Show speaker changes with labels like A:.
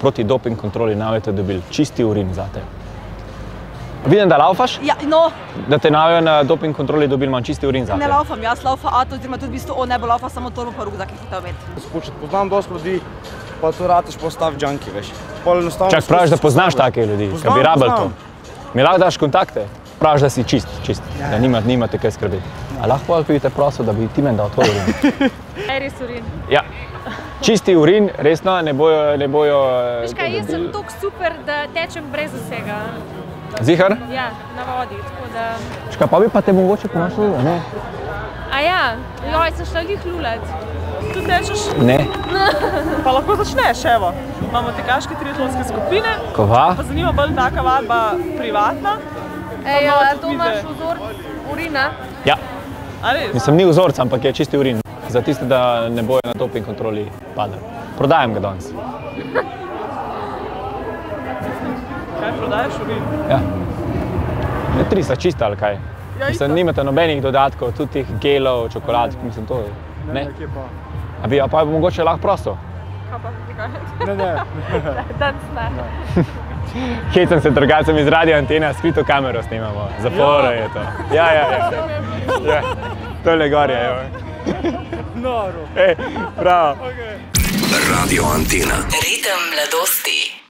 A: proti doping kontroli navete dobili čisti urin zate. Vidim, da laufaš?
B: Ja, no.
A: Da te navajo na doping kontroli dobili manj čisti urin zate?
B: Ne laufam, jaz laufa ato, oziroma tudi v bistvu on ne bo laufa, samo torbo pa rukzak je hitel imeti.
C: Poznam dosti ljudi, pa to rateš postav junkie, veš.
A: Čak praviš, da poznaš take ljudi, ki bi rabili to. Mi lahko daš kontakte? Praviš, da si čist, da nimate kaj skrbeti. A lahko bi te prosil, da bi ti meni dal tvoj urin?
D: Res urin.
A: Ja. Čisti urin, resno, ne bojo...
D: Veš kaj, jaz sem toliko super, da tečem brez vsega.
A: Zihar?
D: Ja, na vodi, tako da...
A: Škaj, pa bi pa te mogoče pomašal, ne?
D: A ja, joj, sem šla lih lulat.
E: Tu tečeš?
A: Ne.
E: Pa lahko začneš, evo. Imamo tekaške triatlonske skupine.
A: Kova?
E: Pa zanima bolj taka vadba privatna.
D: Ej, a to imaš vzor urina?
A: Ja.
E: A res?
A: Mislim, ni vzorca, ampak je čisti urin. Za tiste, da ne bojo na doping kontroli padali. Prodajam ga danes.
E: Kaj prodajaš urin?
A: Ja. Ne trisa čista ali kaj. Mislim, nimate nobenih dodatkov, tudi tih gelov, čokolad, mislim to. Ne?
C: Kje pa?
A: A bi mogoče lahko prosto?
D: Kaj pa, kaj?
C: Ne.
D: Danes ne.
A: Hecam se drugačem iz Radio Antena, skrito kamero snimamo. Zaporo je to. Ja. Tole gor je, evo.
C: Noro.
A: Ej, bravo.
F: Radio Antena.
G: Ritem mladosti.